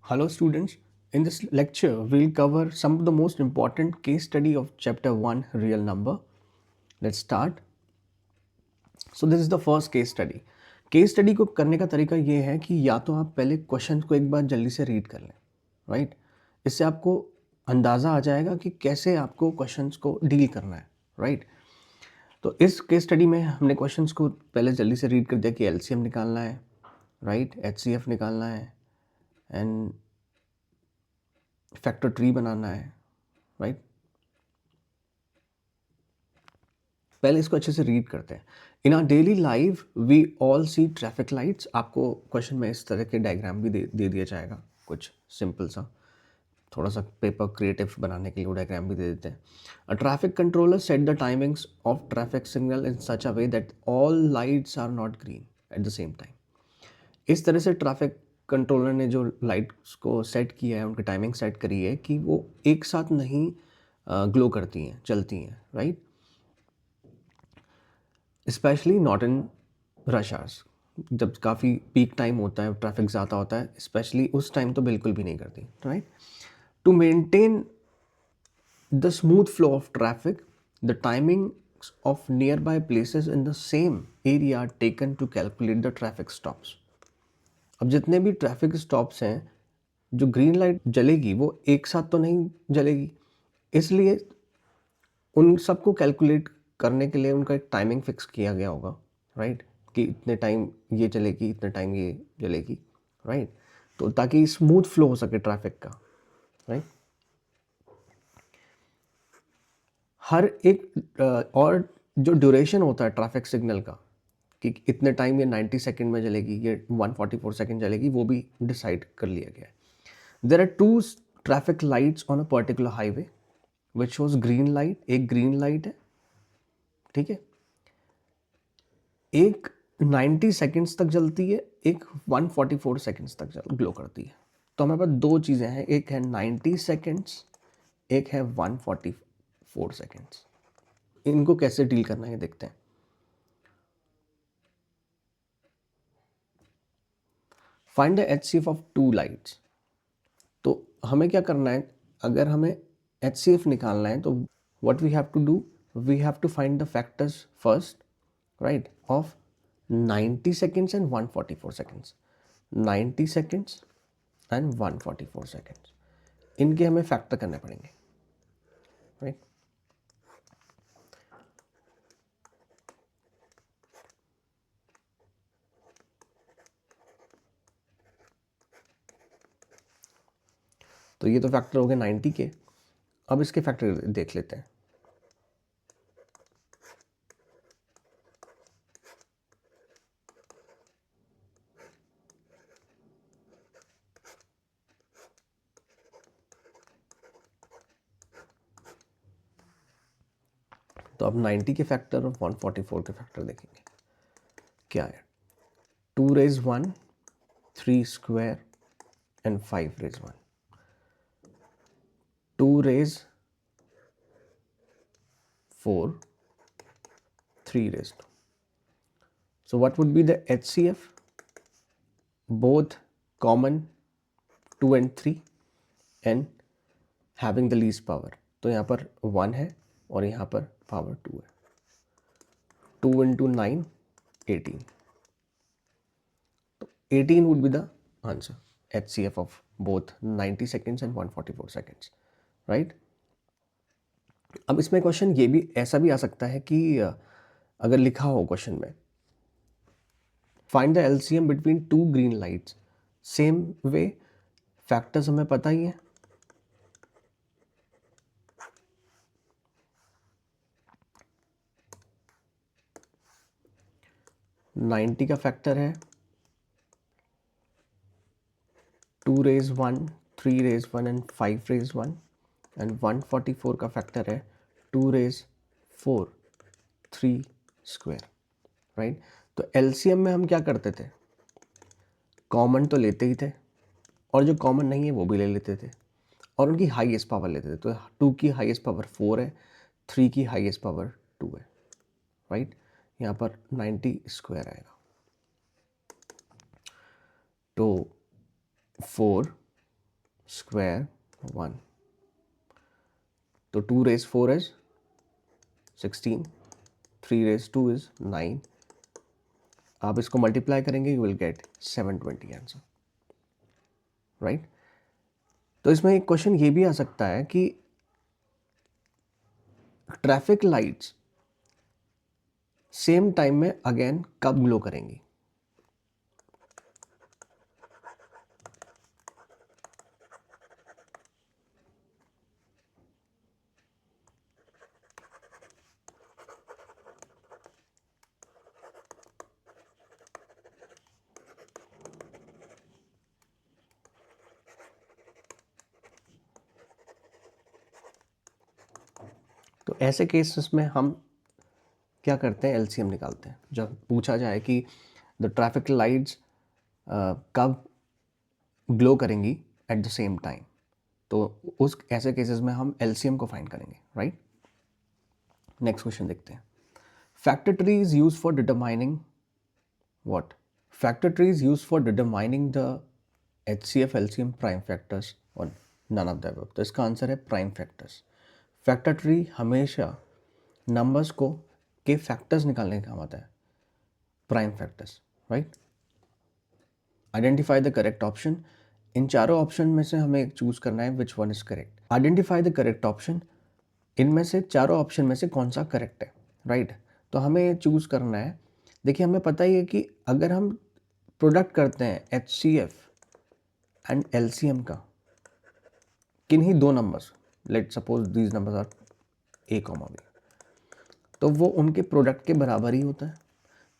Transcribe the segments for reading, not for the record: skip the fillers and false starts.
Hello students, in this lecture we'll cover some of the most important case study of chapter 1 real number. Let's start. So this is the first case study. Case study को करने का तरीका ये है कि या तो आप पहले क्वेश्चन को एक बार जल्दी से रीड कर लें, राइट? इससे आपको अंदाज़ा आ जाएगा कि कैसे आपको क्वेश्चंस को डील करना है, राइट? तो इस केस स्टडी में हमने क्वेश्चंस को पहले जल्दी से रीड कर दिया कि एलसीएम निकालना है, राइट? एचसीएफ निकालना है एंड फैक्टर ट्री बनाना है, राइट? पहले इसको अच्छे से रीड करते हैं. In our daily life we all see traffic lights. आपको क्वेश्चन में इस तरह के डायग्राम भी दे दिया जाएगा, कुछ सिंपल सा, थोड़ा सा पेपर क्रिएटिव बनाने के लिए वो डायग्राम भी दे देते हैं. A traffic controller set the timings of traffic signal in such a way that all lights are not green at the same time. इस तरह से ट्रैफिक कंट्रोलर ने जो लाइट्स को सेट किया है, उनकी टाइमिंग सेट करी है कि वो एक साथ नहीं ग्लो करती हैं, चलती हैं, right? Specially not in rush hours. जब काफ़ी पीक टाइम होता है, ट्रैफिक ज़्यादा होता है, स्पेशली उस टाइम तो बिल्कुल भी नहीं करती, right? To maintain the smooth flow of traffic, the timing of nearby places in the same area taken to calculate the traffic stops. अब जितने भी ट्रैफिक स्टॉप्स हैं, जो ग्रीन लाइट जलेगी वो एक साथ तो नहीं जलेगी, इसलिए उन सबको कैलकुलेट करने के लिए उनका एक टाइमिंग फिक्स किया गया होगा, राइट? कि इतने टाइम ये चलेगी, इतने टाइम ये जलेगी, राइट? तो ताकि स्मूथ फ्लो हो सके ट्रैफिक का, राइट? हर एक और जो ड्यूरेशन होता है ट्रैफिक सिग्नल का, कि इतने टाइम ये 90 सेकंड में जलेगी, ये 144 सेकंड जलेगी, वो भी डिसाइड कर लिया गया है. There are two traffic lights on a particular highway which shows green light. एक ग्रीन लाइट है, ठीक है, एक 90 सेकंड्स तक जलती है, एक 144 सेकंड्स तक ग्लो करती है. तो हमारे पास दो चीज़ें हैं, एक है 90 सेकंड्स, एक है 144 सेकंड्स. इनको कैसे डील करना है देखते हैं. Find the HCF of two lights. तो हमें क्या करना है, अगर हमें एचसीएफ निकालना है तो what we have to do, we have to find the factors first, right, of 90 seconds and 144 seconds. 90 seconds and 144 seconds. इनके हमें फैक्टर करने पड़ेंगे, राइट? तो ये तो फैक्टर हो गए 90 के. अब इसके फैक्टर देख लेते हैं. तो अब 90 के फैक्टर और 144 के फैक्टर देखेंगे. क्या है? 2 raise 1, 3 square and 5 raise 1. 2 raise 4, 3 raise 2. So what would be the HCF? Both common 2 and 3 and having the least power. तो यहाँ पर 1 है और यहाँ पर पावर 2 है. 2 into 9, 18. तो 18 would be the answer. HCF of both 90 seconds and 144 seconds, right? अब इसमें क्वेश्चन ये भी ऐसा भी आ सकता है कि अगर लिखा हो क्वेश्चन में find the LCM between two green lights, same way factors हमें पता ही है. नाइन्टी का फैक्टर है 2 raise 1, 3 raise 1 and 5 raise 1. And 144 का फैक्टर है 2 raise 4, 3 स्क्वायर, राइट? तो एलसीएम में हम क्या करते थे, कॉमन तो लेते ही थे और जो कॉमन नहीं है वो भी ले लेते थे और उनकी हाईएस्ट पावर लेते थे. तो 2 की हाईएस्ट पावर 4 है, 3 की हाईएस्ट पावर 2 है, राइट? यहाँ पर 90 स्क्वायर आएगा. तो 4 स्क्वायर 1, तो 2 रेज 4 इज 16, 3 रेज 2 इज 9. आप इसको मल्टीप्लाई करेंगे, you will get 720 answer, right. तो इसमें एक क्वेश्चन ये भी आ सकता है कि ट्रैफिक लाइट्स सेम टाइम में अगेन कब ग्लो करेंगी. तो ऐसे केसेस में हम क्या करते हैं, एलसीएम निकालते हैं. जब पूछा जाए कि द ट्रैफिक लाइट्स कब ग्लो करेंगी एट द सेम टाइम, तो उस ऐसे केसेस में हम एलसीएम को फाइंड करेंगे, राइट. नेक्स्ट क्वेश्चन देखते हैं. Factor tree is use for determining what. Factor tree is use for determining the HCF LCM prime factors और नन ऑफ द अबव. तो इसका आंसर है प्राइम फैक्टर्स. फैक्टर ट्री हमेशा numbers को के factors निकालने का काम आता है, prime factors, right. Identify the correct option. इन चारों ऑप्शन में से हमें चूज करना है which one is correct. Identify the correct option. इनमें से चारों ऑप्शन में से कौन सा करेक्ट है, राइट. तो हमें चूज करना है. देखिए हमें पता ही है कि अगर हम प्रोडक्ट करते हैं HCF एंड LCM का, किन्हीं दो numbers, let suppose these numbers are A, B, तो वो उनके प्रोडक्ट के बराबर ही होता है.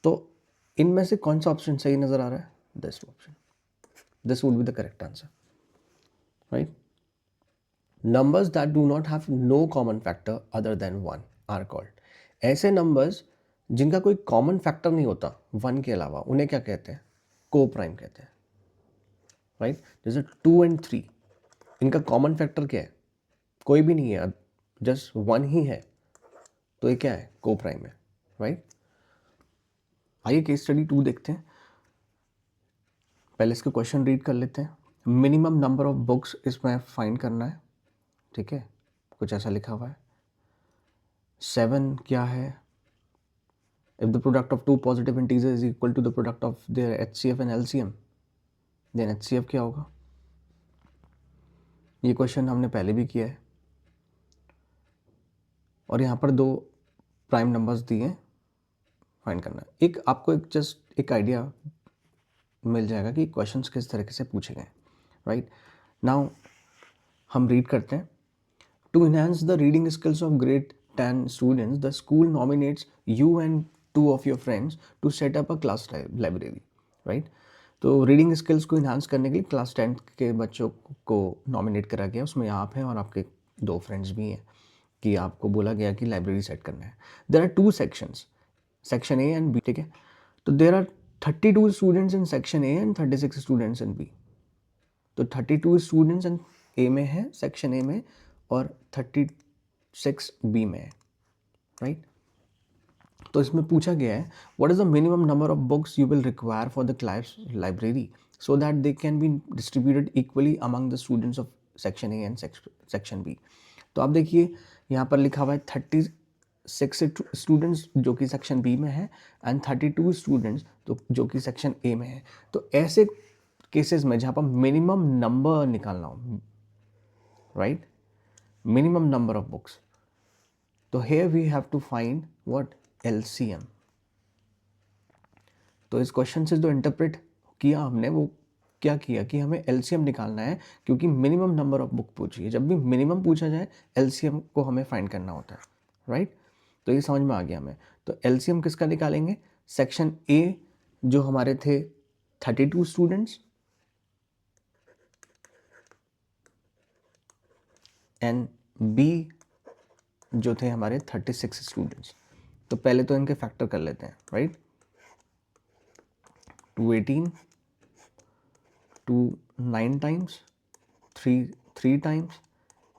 तो इनमें से कौन सा ऑप्शन सही नजर आ रहा है, this option. This would be the correct answer, right. Numbers that do not have no common factor other than 1 are called. ऐसे नंबर्स जिनका कोई कॉमन फैक्टर नहीं होता 1 के अलावा, उन्हें क्या कहते हैं, को प्राइम कहते हैं, राइट. जैसे 2 एंड 3, इनका कॉमन फैक्टर क्या है, कोई भी नहीं है, जस्ट 1 ही है, तो ये क्या है, को प्राइम है, राइट. आइए केस स्टडी 2 देखते हैं. पहले इसके क्वेश्चन रीड कर लेते हैं. मिनिमम नंबर ऑफ बुक्स इसमें फाइंड करना है, ठीक है. कुछ ऐसा लिखा हुआ है. 7 क्या है. If the product of two positive integer is equal to the product of their HCF and LCM, then HCF क्या होगा. ये क्वेश्चन हमने पहले भी किया है और यहाँ पर 2 प्राइम नंबर्स दिए हैं, फाइंड करना है. एक आपको एक जस्ट एक आइडिया मिल जाएगा कि क्वेश्चंस किस तरीके से पूछे गए, राइट. नाउ हम रीड करते हैं. To enhance the reading skills of grade 10 students, the school nominates you and 2 of your friends to set up a class library, right. तो रीडिंग स्किल्स को इन्हांस करने के लिए क्लास 10 के बच्चों को नॉमिनेट करा गया. उसमें आप हैं और आपके 2 फ्रेंड्स भी हैं कि आपको बोला गया कि लाइब्रेरी सेट करना है. There are 2 sections, section A and B, ठीक है. तो there are 32 students in section A and 36 students in B. तो 32 स्टूडेंट्स इन A में है, सेक्शन A में, और 36 B में है, राइट. तो इसमें पूछा गया है what is the minimum number of books you will require for the class library so that they can be distributed equally among the students of section A and section B. तो आप देखिए यहाँ पर लिखा हुआ है 36 स्टूडेंट्स जो कि सेक्शन B में है एंड 32 स्टूडेंट्स तो जो कि सेक्शन A में है. तो ऐसे केसेस में जहाँ पर मिनिमम नंबर निकालना हो, right, minimum number of books, तो here we have to find what, LCM. तो इस क्वेश्चन से जो इंटरप्रेट किया हमने वो क्या किया कि हमें LCM निकालना है क्योंकि मिनिमम नंबर ऑफ बुक पूछी है. जब भी मिनिमम पूछा जाए LCM को हमें फाइंड करना होता है, राइट. तो ये समझ में आ गया हमें. तो LCM किसका निकालेंगे, सेक्शन A जो हमारे थे 32 स्टूडेंट्स एंड B जो थे हमारे 36 स्टूडेंट्स. तो पहले तो इनके फैक्टर कर लेते हैं, राइट. 218, 2 9 टाइम्स, 3 टाइम्स,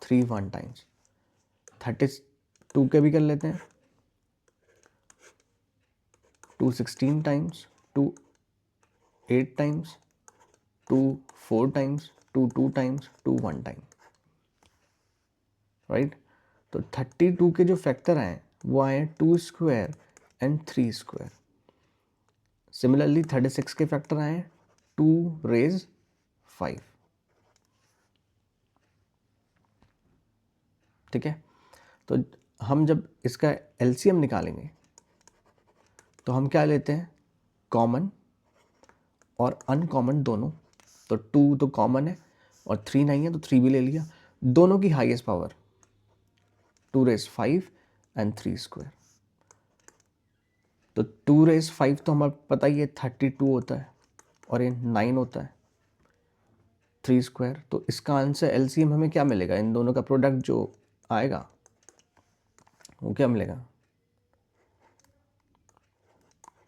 3 1 टाइम्स, 32 के भी कर लेते हैं. 2 16 times, 2 8 times, 2 4 times, 2 2 times, 2 1 time, right. तो 32 के जो फैक्टर आए वो आए 2 स्क्वायर एंड 3 स्क्वायर। सिमिलरली 36 के फैक्टर आए 2 रेज 5, ठीक है। तो हम जब इसका एलसीएम निकालेंगे तो हम क्या लेते हैं, कॉमन और अनकॉमन दोनों। तो 2 तो कॉमन है और 3 नहीं है तो 3 भी ले लिया। दोनों की highest power 2 raise 5 and 3 square. तो 2 रेज 5 तो हमें पता ही है 32 होता है और ये 9 होता है, 3 स्क्वायर। तो इसका आंसर एलसीएम हमें क्या मिलेगा, इन दोनों का प्रोडक्ट जो आएगा वो क्या मिलेगा,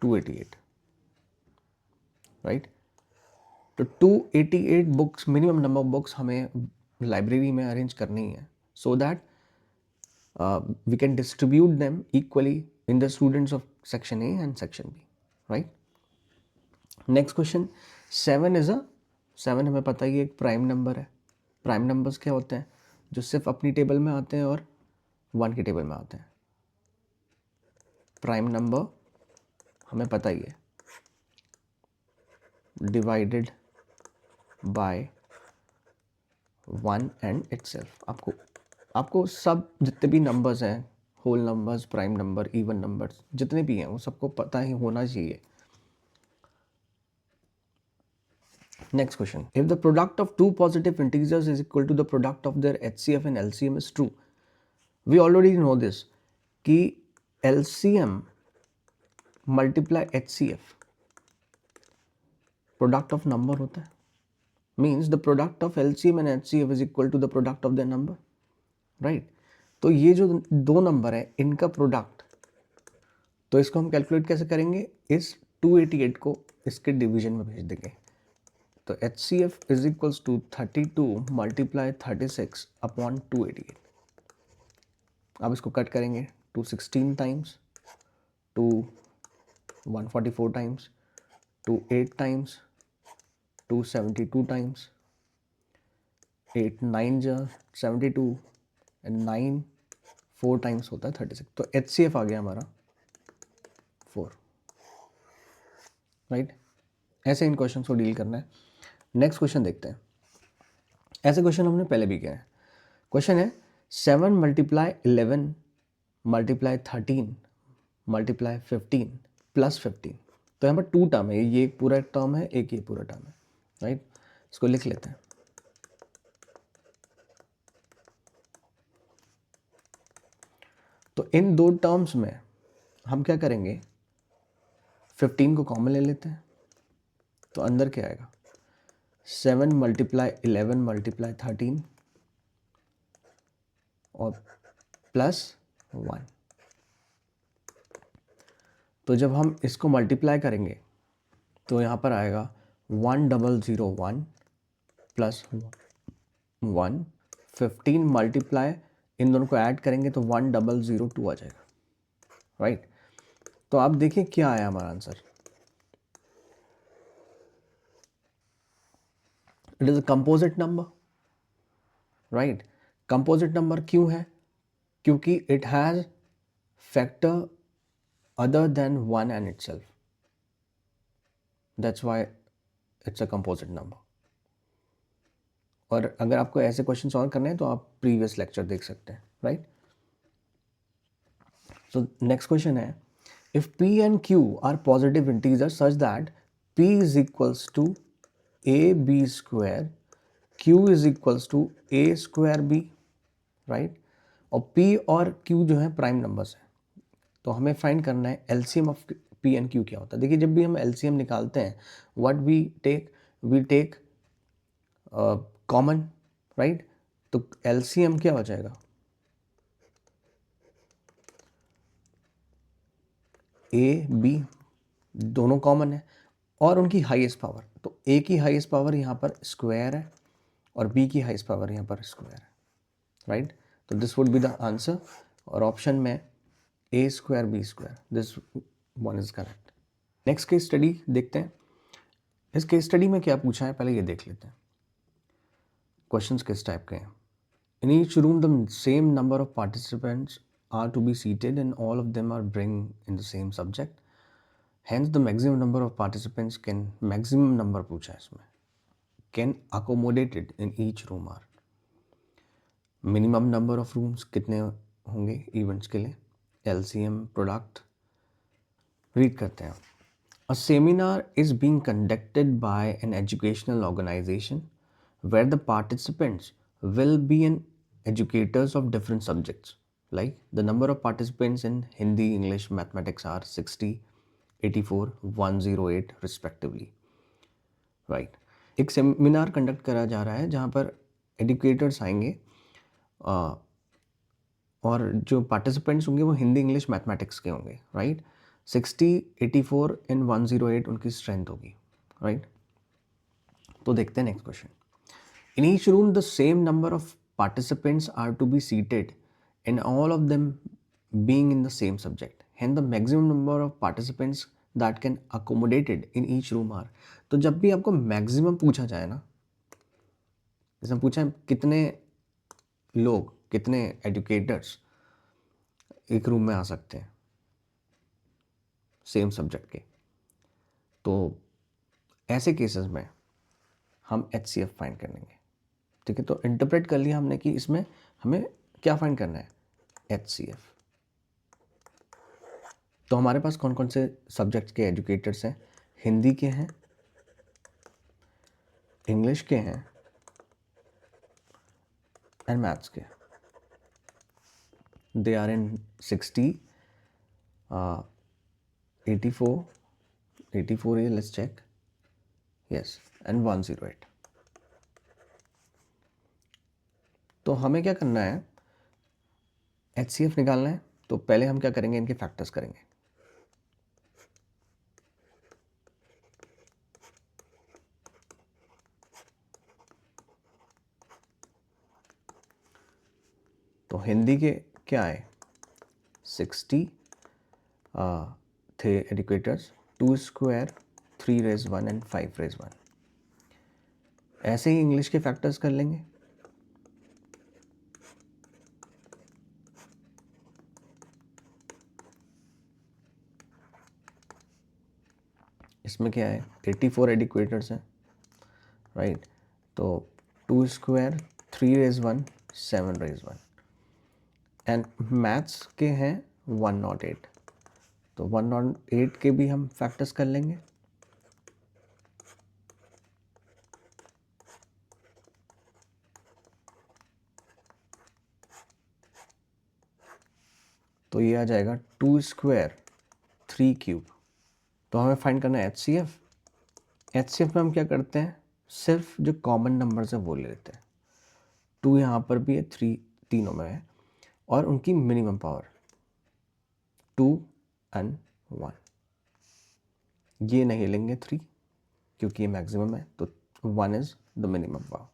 288, राइट। तो 288 books, minimum number of books हमें लाइब्रेरी में अरेंज करनी है, so that we can distribute them equally in the students of section A and section B, right? Next question, 7 is a 7 हमें पता ही है एक प्राइम नंबर है। प्राइम नंबर्स क्या होते हैं, जो सिर्फ अपनी टेबल में आते हैं और 1 की टेबल में आते हैं। प्राइम नंबर हमें पता ही है, डिवाइडेड बाय 1 एंड इटसेल्फ। आपको सब जितने भी नंबर्स हैं, whole numbers, prime number, even numbers, जितने भी हैं वो सबको पता ही होना चाहिए। Next question, if the product of two positive integers is equal to the product of their HCF and LCM is true. We already know this कि LCM multiply HCF product of number होता है, means the product of LCM and HCF is equal to the product of their number, right. तो ये जो दो number है इनका product, तो इसको हम कैलकुलेट कैसे करेंगे, इस 288 को इसके डिवीजन में भेज देंगे। तो H C F is equals to 32 multiply 36 upon 288। अब इसको कट करेंगे, 216 times, 144 times, 8 times, 272 times, 8 9 72 and 9 4 times होता है 36। तो एच सी एफ आ गया हमारा 4, राइट। ऐसे इन क्वेश्चन को डील करना है। नेक्स्ट क्वेश्चन देखते हैं। ऐसे क्वेश्चन हमने पहले भी किया है। क्वेश्चन है 7 मल्टीप्लाई 11 मल्टीप्लाई 13 मल्टीप्लाई 15 प्लस 15। तो यहाँ पर 2 टर्म है, ये एक पूरा टर्म है, एक ये पूरा टर्म है, राइट। इसको लिख लेते हैं। तो इन दो टर्म्स में हम क्या करेंगे, 15 को कॉमन ले लेते हैं। तो अंदर क्या आएगा, 7 मल्टीप्लाई 11 मल्टीप्लाई 13 और प्लस 1। तो जब हम इसको मल्टीप्लाई करेंगे तो यहाँ पर आएगा 1001 प्लस 1। 15 मल्टीप्लाई, इन दोनों को ऐड करेंगे तो 1002 आ जाएगा, राइट। तो आप देखिए क्या आया हमारा answer, it is a composite number, right. Composite number क्यों है, क्योंकि it has factor other than 1 and itself, that's why it's a composite number। और अगर आपको ऐसे क्वेश्चन सॉल्व करने हैं तो आप प्रीवियस लेक्चर देख सकते हैं, राइट। सो नेक्स्ट क्वेश्चन है, if p and q are positive integers such that p is equals to ab square, q is equals to a square b, right. और p और q जो है prime numbers हैं, तो हमें find करना है LCM of P and Q क्या होता है। देखिए जब भी हम एलसीएम निकालते हैं, what we take common, right. तो एलसीएम क्या हो जाएगा, ए बी दोनों कॉमन है और उनकी हाईएस्ट पावर, तो ए की हाईएस्ट पावर यहाँ पर स्क्वायर है और बी की हाईएस्ट पावर यहाँ पर स्क्वायर है, राइट। तो this would be the answer, और ऑप्शन में A square B square, this one is correct. Next case study देखते हैं। इस केस स्टडी में क्या पूछा है पहले ये देख लेते हैं। क्वेश्चंस किस टाइप के हैं? In each room the same number of participants are to be seated and all of them are bring in the same subject, hence the maximum number of participants can, maximum number पूछा है इसमें, can accommodated in each room are, minimum number of rooms कितने होंगे events के लिए, LCM, product. Read करते हैं। A seminar is being conducted by an educational organization where the participants will be an educators of different subjects. Like the number of participants in Hindi, English, mathematics are 60, 84, 108 respectively. Right. एक seminar conduct करा जा रहा है जहाँ पर educators आएंगे और जो पार्टिसिपेंट्स होंगे वो हिंदी, इंग्लिश, मैथमेटिक्स के होंगे. राइट. 60, 84 एंड 108 उनकी स्ट्रेंथ होगी. राइट. तो देखते हैं next question. In each room the same number of participants are to be seated and all of them being in the same subject, hand the maximum number of participants that can accommodated in each room are. तो जब भी आपको maximum पूछा जाए ना, जैसे पूछा है कितने लोग, कितने एजुकेटर्स एक रूम में आ सकते हैं सेम सब्जेक्ट के, तो ऐसे केसेस में हम HCF फाइंड कर लेंगे. ठीक है. तो इंटरप्रेट कर लिया हमने कि इसमें हमें क्या फाइंड करना है, HCF. तो हमारे पास कौन कौन से सब्जेक्ट्स के एजुकेटर्स हैं? हिंदी के हैं, इंग्लिश के हैं एंड मैथ्स के. दे आर इन 60, 84 है, लेट्स चेक, यस, एंड 108. तो हमें क्या करना है, HCF निकालना है. तो पहले हम क्या करेंगे, इनके फैक्टर्स करेंगे. तो हिंदी के क्या आए, 60 थे educators, 2 square, 3 raise 1 and 5 raise 1. ऐसे ही इंग्लिश के फैक्टर्स कर लेंगे. इसमें क्या है, 84 एजुकेटर्स हैं. राइट. तो 2 square, 3 raise 1, 7 raise 1 and maths के हैं 108. तो 108 के भी हम फैक्टर्स कर लेंगे. तो ये आ जाएगा 2 स्क्वायर, 3 क्यूब. तो हमें फाइंड करना है HCF. HCF में हम क्या करते हैं, सिर्फ जो कॉमन नंबर्स है वो ले लेते हैं. 2 यहाँ पर भी है, 3 तीनों में है, और उनकी मिनिमम पावर 2 एंड 1. ये नहीं लेंगे 3 क्योंकि ये मैक्सिमम है, तो 1 इज़ द मिनिमम पावर.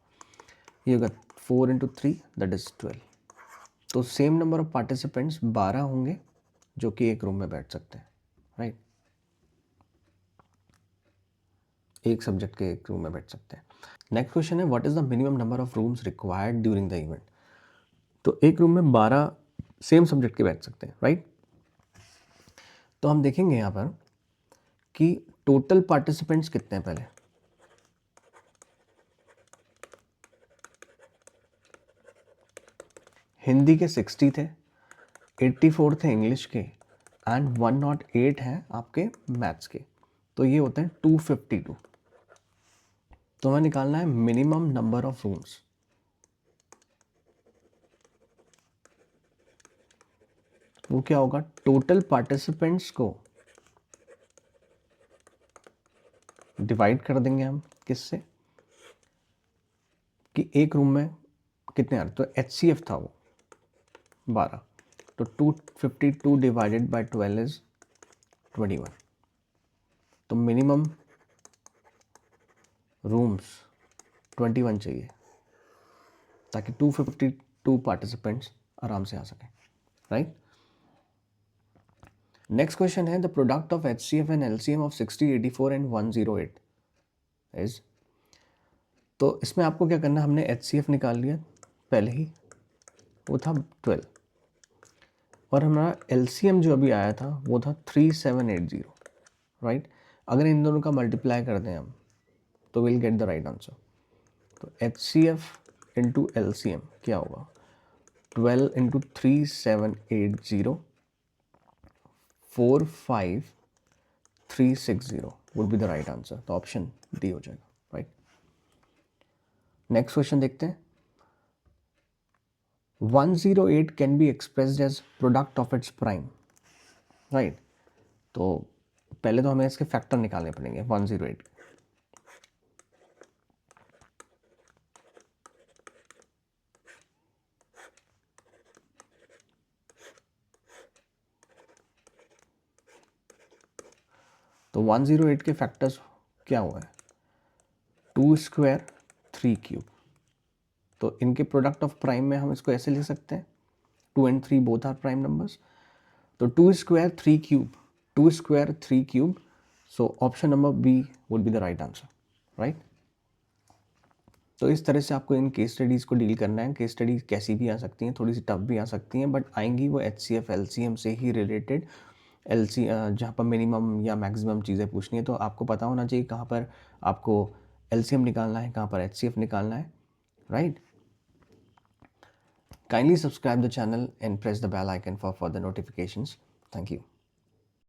ये होगा 4 इंटू 3 दैट इज़ 12. तो सेम नंबर ऑफ पार्टिसिपेंट्स 12 होंगे जो कि एक रूम में बैठ सकते हैं. राइट. एक सब्जेक्ट के एक रूम में बैठ सकते हैं. नेक्स्ट क्वेश्चन है, what is the minimum number of rooms required during the event. तो एक रूम में 12 सेम सब्जेक्ट के बैठ सकते हैं. राइट. तो हम देखेंगे यहाँ पर कि टोटल पार्टिसिपेंट्स कितने हैं. पहले हिंदी के 60 थे, 84 थे इंग्लिश के एंड 108 हैं आपके मैथ्स के. तो ये होते हैं 252. तो हमें निकालना है मिनिमम नंबर ऑफ रूम्स. वो क्या होगा, टोटल पार्टिसिपेंट्स को डिवाइड कर देंगे हम किससे, कि एक रूम में कितने आ रहे. तो HCF था वो 12. तो 252 डिवाइडेड बाय 12 इज 21. तो मिनिमम रूम्स 21 चाहिए ताकि 252 पार्टिसिपेंट्स आराम से आ सकें. राइट. नेक्स्ट क्वेश्चन है, the product of HCF and LCM of 60, 84 and 108 is. तो इसमें आपको क्या करना है, हमने HCF निकाल लिया पहले ही, वो था 12, और हमारा LCM जो अभी आया था वो था 3780, राइट। अगर इन दोनों का मल्टीप्लाई कर दें हम तो will get the right answer. तो HCF इंटू LCM क्या होगा, 12 into 3780 45360 would be the right answer. तो ऑप्शन डी हो जाएगा, राइट। नेक्स्ट क्वेश्चन देखते हैं। 108 can be expressed as product of its prime, right. तो पहले तो हमें इसके फैक्टर निकालने पड़ेंगे 108। तो 108 के फैक्टर्स क्या हुआ है, 2 स्क्वायर 3 क्यूब। तो इनके प्रोडक्ट ऑफ प्राइम में हम इसको ऐसे लिख सकते हैं, 2 and 3 both are prime numbers. तो 2 square 3 cube, 2 square 3 cube, so option number B would be the right answer, right. तो इस तरह से आपको इन केस स्टडीज़ को डील करना है। केस स्टडीज कैसी भी आ सकती हैं, थोड़ी सी टफ भी आ सकती हैं, बट आएंगी वो HCF LCM से ही रिलेटेड। जहाँ पर मिनिमम या मैक्सिमम चीज़ें पूछनी है, तो आपको पता होना चाहिए कहाँ पर आपको LCM निकालना है, कहाँ पर HCF निकालना है, right. Kindly subscribe the channel and press the bell icon for further notifications. Thank you.